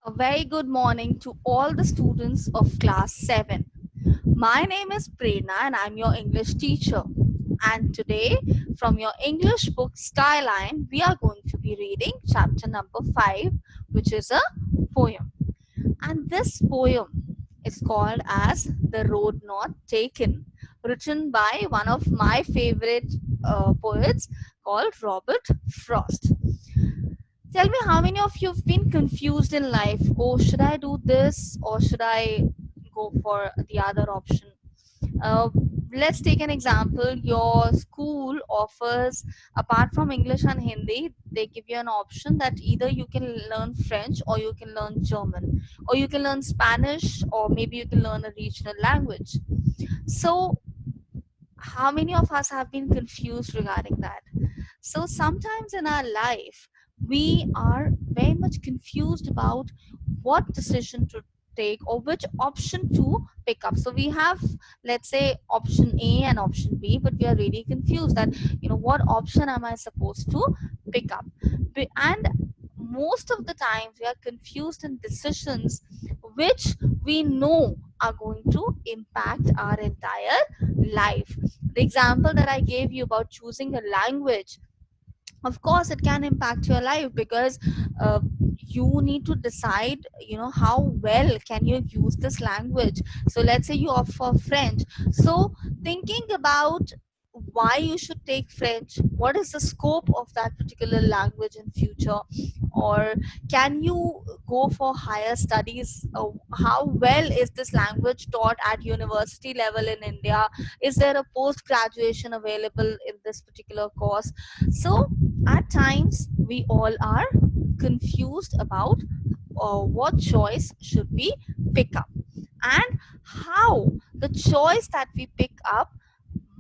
A very good morning to all the students of class 7. My name is Prerna and I'm your English teacher. And today, from your English book Skyline, we are going to be reading chapter number 5, which is a poem. And this poem is called as The Road Not Taken, written by one of my favorite poets called Robert Frost. Tell me, how many of you have been confused in life? Oh, should I do this or should I go for the other option? Uh, let's take an example. Your school offers, apart from English and Hindi, they give you an option that either you can learn French or you can learn German, or you can learn Spanish, or maybe you can learn a regional language. So, how many of us have been confused regarding that? So sometimes in our life, we are very much confused about what decision to take or which option to pick up. So we have, let's say, option A and option B, but we are really confused that, what option am I supposed to pick up? And most of the times we are confused in decisions which we know are going to impact our entire life. The example that I gave you about choosing a language, of course it can impact your life because uh, you need to decide, how well can you use this language. So let's say you opt for French. So thinking about why you should take French, what is the scope of that particular language in future, or can you go for higher studies, how well is this language taught at university level in India, is there a post graduation available in this particular course. So at times we all are confused about what choice should we pick up, and how the choice that we pick up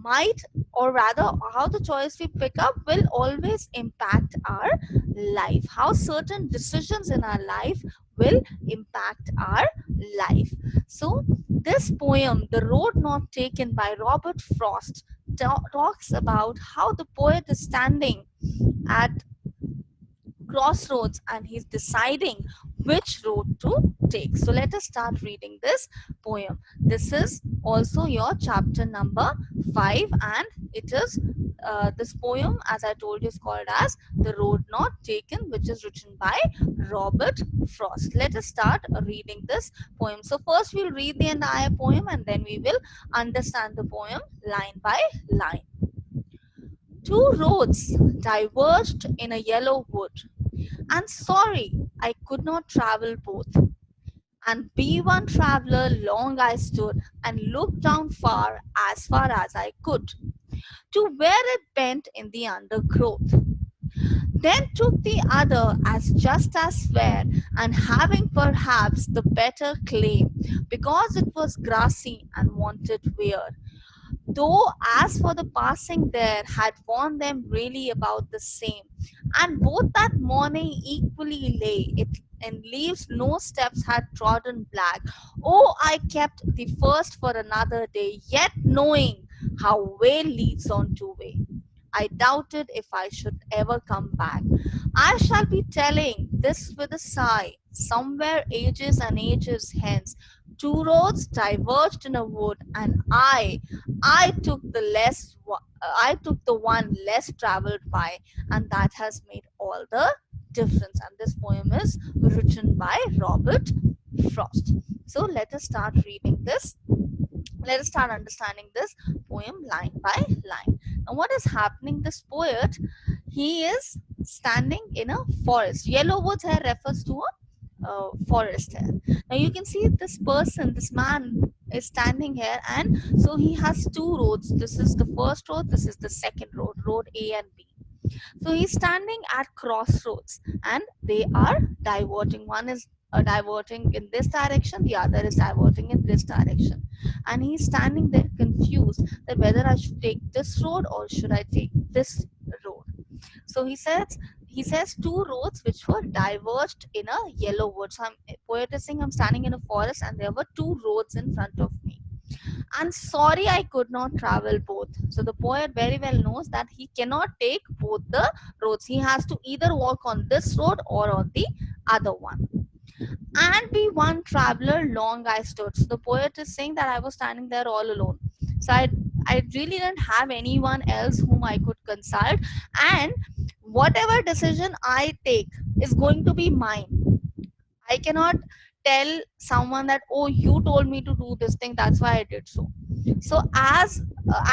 might, or rather how the choice we pick up will always impact our life, how certain decisions in our life will impact our life. So this poem, The Road Not Taken by Robert Frost, talks about how the poet is standing at crossroads and he's deciding which road to take. So let us start reading this poem. This is also your chapter number 5, and it is this poem, as I told you, is called as The Road Not Taken, which is written by Robert Frost. Let us start reading this poem. So first we'll read the entire poem and then we will understand the poem line by line. Two roads diverged in a yellow wood, and sorry I could not travel both. And be one traveler long I stood, and looked down far as I could, to where it bent in the undergrowth. Then took the other as just as fair, and having perhaps the better claim, because it was grassy and wanted wear. Though as for the passing there had warned them really about the same, and both that morning equally lay it in leaves no steps had trodden black. Oh, I kept the first for another day, yet knowing how way leads on to way. I doubted if I should ever come back. I shall be telling this with a sigh, somewhere ages and ages hence. Two roads diverged in a wood, and I took I took the one less traveled by, and that has made all the difference. And this poem is written by Robert Frost. So let us start reading this. Let us start understanding this poem line by line. Now, what is happening? This poet, he is standing in a forest. Yellow woods here refers to a forest here. Now you can see this person, this man is standing here, and so he has two roads. This is the first road, this is the second road, road A and B. So he's standing at crossroads and they are diverting. One is diverting in this direction, the other is diverting in this direction. And he's standing there confused that whether I should take this road or should I take this road. So he says two roads which were diverged in a yellow wood. So poet is saying I'm standing in a forest and there were two roads in front of me. And sorry I could not travel both. So the poet very well knows that he cannot take both the roads. He has to either walk on this road or on the other one. And be one traveler long I stood. So the poet is saying that I was standing there all alone. So I really didn't have anyone else whom I could consult, and whatever decision I take is going to be mine. I cannot tell someone that, oh, you told me to do this thing, that's why I did so. So as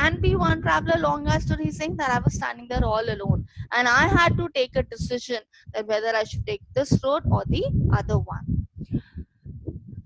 and be one traveler long as stood, he's saying that I was standing there all alone, and I had to take a decision that whether I should take this road or the other one,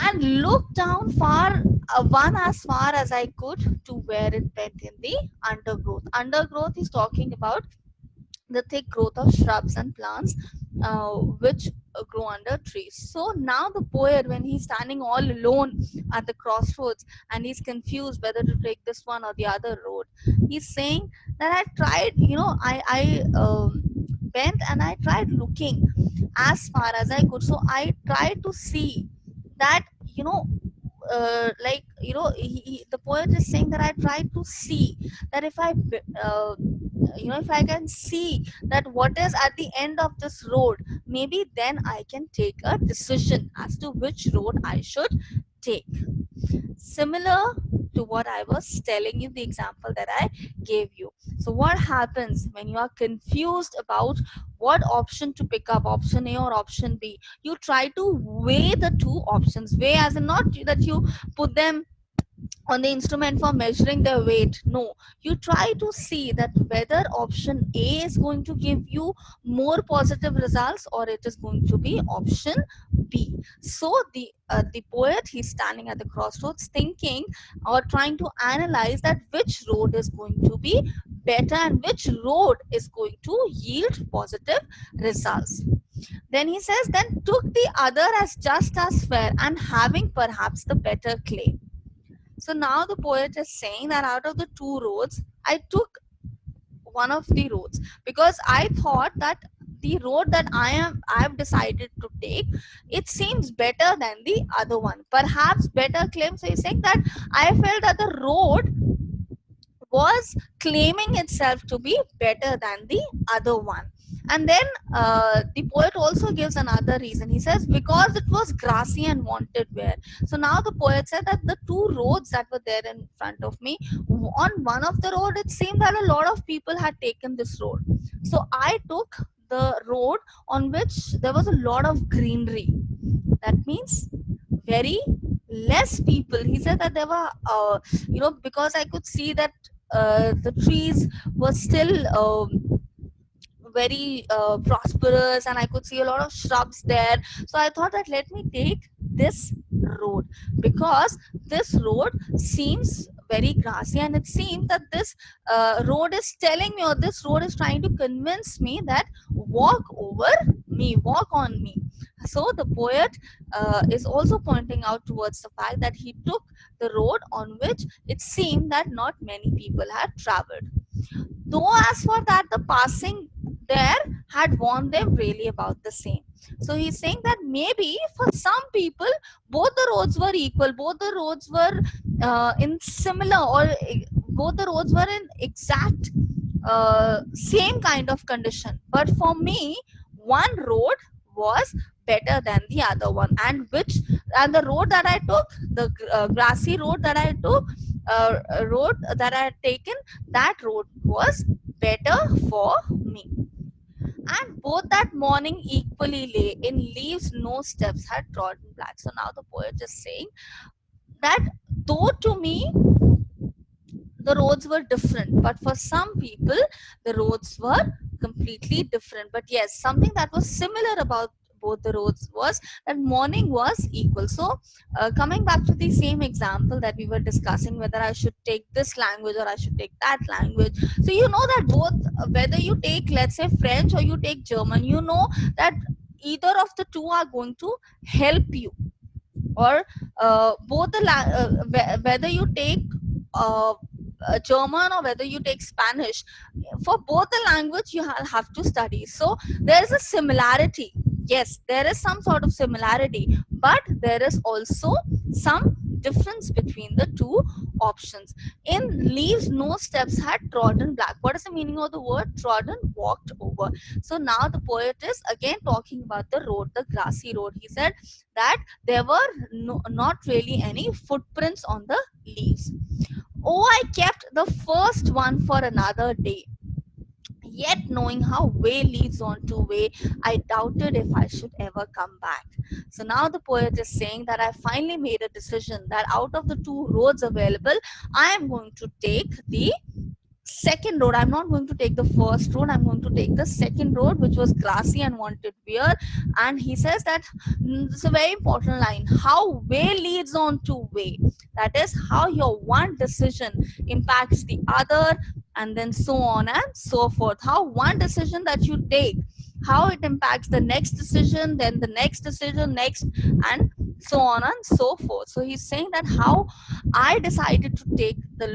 and look down one as far as I could to where it went in the undergrowth. Undergrowth is talking about the thick growth of shrubs and plants which grow under trees. So now the poet, when he's standing all alone at the crossroads and he's confused whether to take this one or the other road, he's saying that I tried, I went and I tried looking as far as I could. So I tried to see that, the poet is saying that I tried to see that if I can see that what is at the end of this road, maybe then I can take a decision as to which road I should take. Similar to what I was telling you, the example that I gave you. So what happens when you are confused about what option to pick up, option A or option B? You try to weigh the two options. Weigh as in not that you put them on the instrument for measuring their weight. No, you try to see that whether option A is going to give you more positive results or it is going to be option B. So the poet, he's standing at the crossroads thinking or trying to analyze that which road is going to be better and which road is going to yield positive results. Then he says, then took the other as just as fair and having perhaps the better claim. So now the poet is saying that out of the two roads, I took one of the roads because I thought that the road that I've decided to take, it seems better than the other one. Perhaps better claim. So he's saying that I felt that the road was claiming itself to be better than the other one. And then the poet also gives another reason. He says, because it was grassy and wanted wear. So now the poet said that the two roads that were there in front of me, on one of the road, it seemed that a lot of people had taken this road. So I took the road on which there was a lot of greenery. That means very less people. He said that there were, because I could see that the trees were still very prosperous and I could see a lot of shrubs there. So I thought that let me take this road because this road seems very grassy and it seems that this road is telling me, or this road is trying to convince me that walk over me, walk on me. So the poet is also pointing out towards the fact that he took the road on which it seemed that not many people had traveled. Though as for that, the passing there had warned them really about the same. So he's saying that maybe for some people, both the roads were equal, both the roads were in similar, or both the roads were in exact same kind of condition. But for me, one road was better than the other one, and the road that I took, the grassy road that I took, road that I had taken, that road was better for me. And both that morning equally lay in leaves, no steps had trodden black. So now the poet is saying that though to me the roads were different, but for some people the roads were completely different. But yes, something that was similar about both the roads was that morning was equal. So coming back to the same example that we were discussing, whether I should take this language or I should take that language. So you know that both, whether you take, let's say, French or you take German, you know that either of the two are going to help you, or whether you take German or whether you take Spanish, for both the language you have to study. So there is a similarity. Yes, there is some sort of similarity, but there is also some difference between the two options. In leaves, no steps had trodden black. What is the meaning of the word trodden? Walked over. So now the poet is again talking about the road, the grassy road. He said that there were not really any footprints on the leaves. Oh, I kept the first one for another day. Yet, knowing how way leads on to way, I doubted if I should ever come back. So now the poet is saying that I finally made a decision that out of the two roads available, I am going to take the second road. I'm not going to take the first road. I'm going to take the second road, which was grassy and wanted weir. And he says that it's a very important line. How way leads on to way. That is how your one decision impacts the other, and then so on and so forth. How one decision that you take, how it impacts the next decision, then the next decision, next, and so on and so forth. So he's saying that how I decided to take the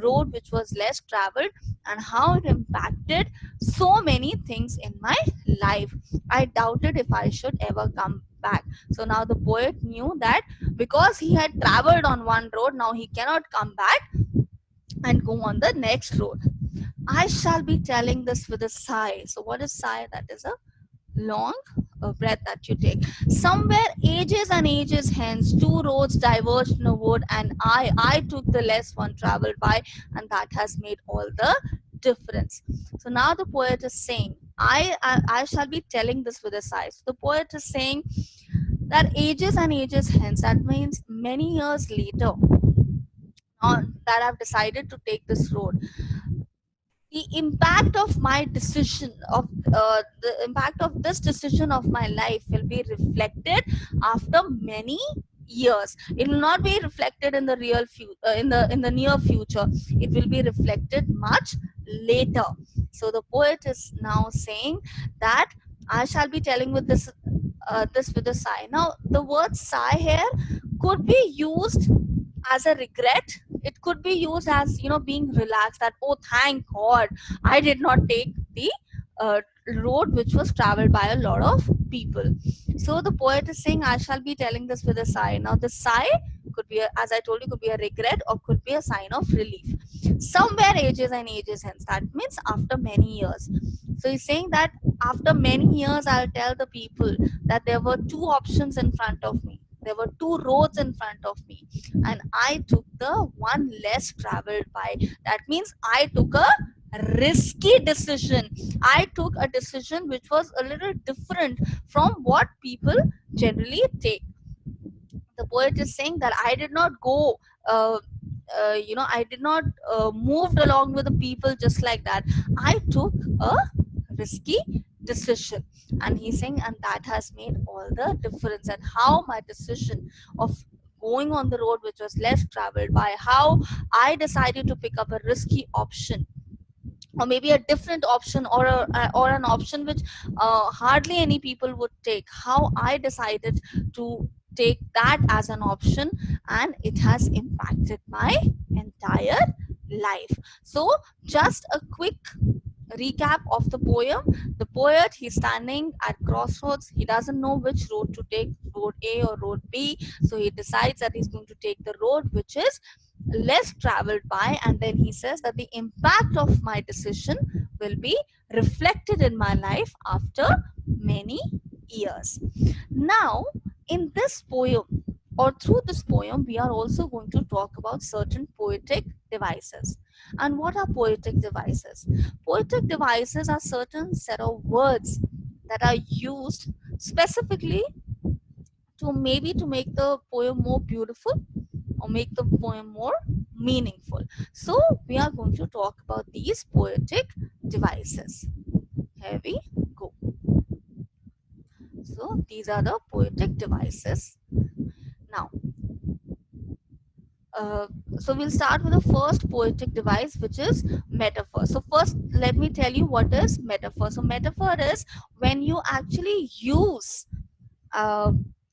road which was less traveled, and how it impacted so many things in my life. I doubted if I should ever come back. So now the poet knew that because he had traveled on one road, now he cannot come back and go on the next road. I shall be telling this with a sigh. So what is sigh? That is a long breath that you take. Somewhere ages and ages hence, two roads diverged in a wood, and I took the less one traveled by, and that has made all the difference. So now the poet is saying, I shall be telling this with a sigh. So the poet is saying that ages and ages hence, that means many years later, that I've decided to take this road, the impact of my decision of the impact of this decision of my life will be reflected after many years. It will not be reflected in the real in the near future. It will be reflected much later. So the poet is now saying that I shall be telling with this with a sigh. Now the word sigh here could be used as a regret. It could be used as, being relaxed, that oh, thank god I did not take the uh, road which was traveled by a lot of people. So the poet is saying I shall be telling this with a sigh. Now the sigh could be as I told you, could be a regret or could be a sign of relief. Somewhere ages and ages hence, that means after many years. So he's saying that after many years I'll tell the people that there were two options in front of me, there were two roads in front of me, and I took the one less traveled by. That means I took a risky decision. I took a decision which was a little different from what people generally take. The poet is saying that I did not go I did not moved along with the people just like that. I took a risky decision. And he's saying, and that has made all the difference. And how my decision of going on the road which was less traveled by, how I decided to pick up a risky option, or maybe a different option, or an option which hardly any people would take, how I decided to take that as an option, and it has impacted my entire life. So just a quick recap of the poem. The poet, he's standing at crossroads. He doesn't know which road to take, road A or road B. So he decides that he's going to take the road which is less traveled by, and then he says that the impact of my decision will be reflected in my life after many years. Now in this poem, or through this poem, we are also going to talk about certain poetic devices. And what are poetic devices? Poetic devices are certain set of words that are used specifically to maybe to make the poem more beautiful or make the poem more meaningful. So we are going to talk about these poetic devices. Here we go. So these are the poetic devices. Now, so we'll start with the first poetic device, which is metaphor. So first, let me tell you what is metaphor. So metaphor is when you actually use uh,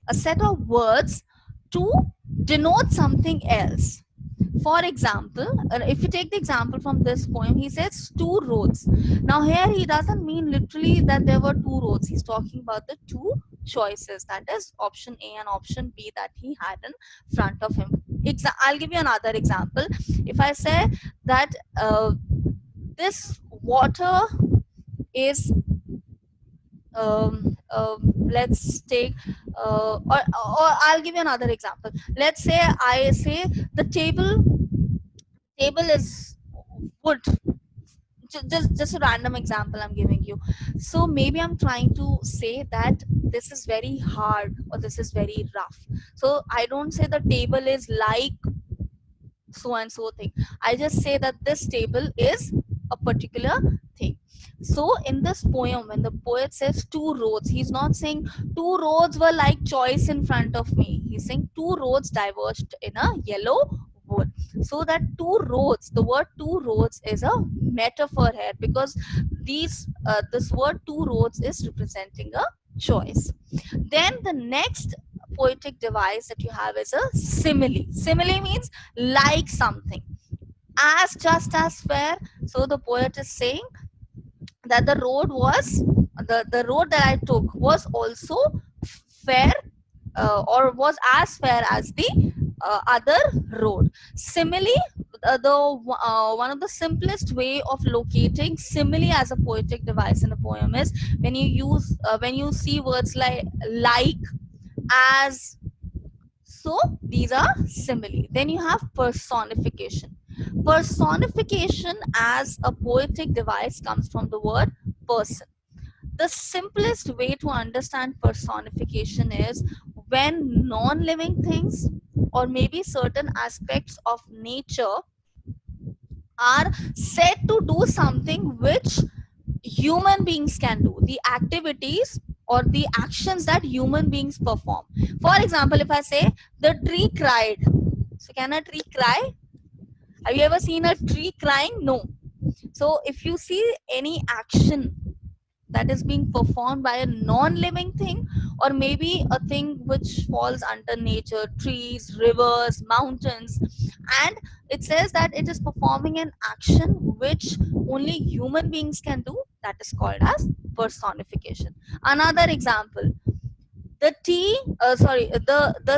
a set of words to denote something else. For example, if you take the example from this poem, he says two roads. Now here he doesn't mean literally that there were two roads. He's talking about the two choices, that is option A and option B that he had in front of him. I'll give you another example. If I say that this water is let's take or I'll give you another example. Let's say I say the table is wood. Just a random example I'm giving you. So maybe I'm trying to say that this is very hard or this is very rough. So I don't say the table is like so and so thing. I just say that this table is a particular thing. So in this poem, when the poet says two roads, he's not saying two roads were like choice in front of me. He's saying two roads diverged in a yellow wood. So that two roads, the word two roads is a metaphor here, because this word two roads is representing a choice. Then the next poetic device that you have is a simile. Simile means like something, as just as fair. So the poet is saying that the road was the road that I took was also fair, or was as fair as the other road. Simile, the one of the simplest way of locating simile as a poetic device in a poem is when you use when you see words like, as. So these are simile. Then you have personification. Personification as a poetic device comes from the word person. The simplest way to understand personification is when non-living things or maybe certain aspects of nature are said to do something which human beings can do, the activities or the actions that human beings perform. For example, if I say the tree cried, so can a tree cry? Have you ever seen a tree crying? No. So if you see any action that is being performed by a non-living thing, or maybe a thing which falls under nature, trees, rivers, mountains, and it says that it is performing an action which only human beings can do, that is called as personification. Another example, the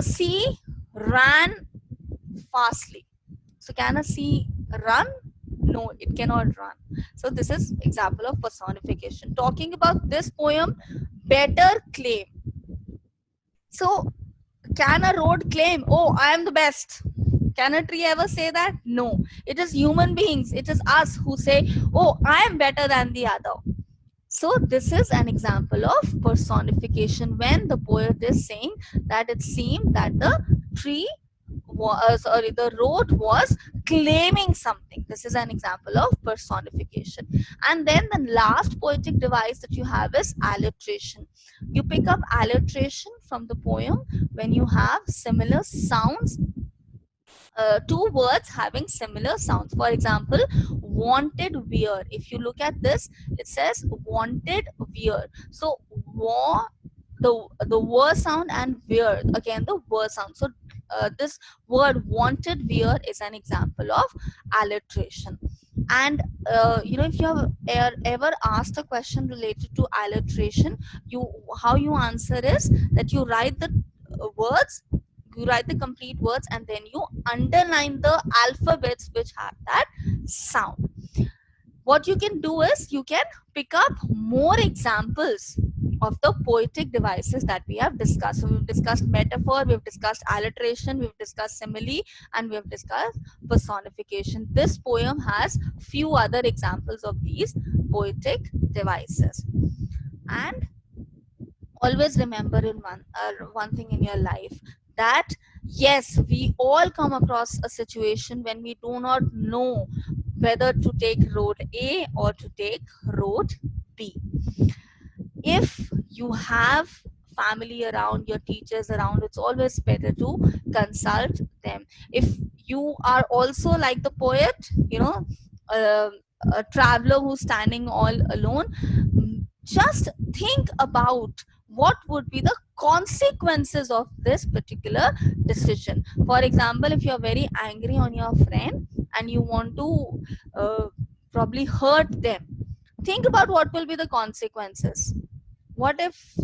sea ran fastly. So can a sea run? No, it cannot run. So this is example of personification. Talking about this poem, better claim. So can a road claim, oh, I am the best? Can a tree ever say that? No. It is human beings, it is us who say, oh, I am better than the other. So this is an example of personification when the poet is saying that it seemed that the road was claiming something. This is an example of personification. And then the last poetic device that you have is alliteration. You pick up alliteration from the poem when you have similar sounds, two words having similar sounds. For example, wanted wear. If you look at this, it says wanted wear. So war, the word sound, and wear, again the word sound. So this word wanted wear is an example of alliteration. And if you have ever asked a question related to alliteration, you how you answer is that you write the words, you write the complete words, and then you underline the alphabets which have that sound. What you can do is you can pick up more examples of the poetic devices that we have discussed. So we've discussed metaphor, we've discussed alliteration, we've discussed simile, and we've discussed personification. This poem has few other examples of these poetic devices. And always remember in one thing in your life, that yes, we all come across a situation when we do not know whether to take road A or to take road B. If you have family around, your teachers around, it's always better to consult them. If you are also like the poet, uh, a traveler who's standing all alone, just think about what would be the consequences of this particular decision. For example, if you're very angry on your friend and you want to probably hurt them, think about what will be the consequences. What if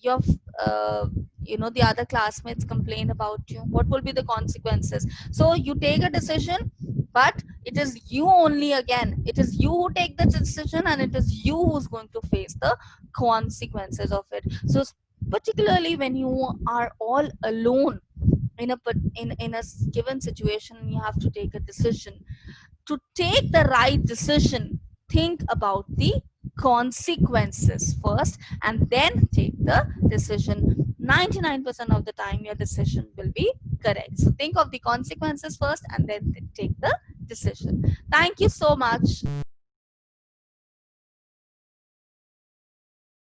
your the other classmates complain about you, what will be the consequences? So you take a decision, but it is you only, again it is you who take the decision, and it is you who's going to face the consequences of it. So particularly when you are all alone in a given situation, and you have to take a decision, to take the right decision, think about the consequences first and then take the decision. 99% of the time your decision will be correct. So think of the consequences first and then take the decision. Thank you so much.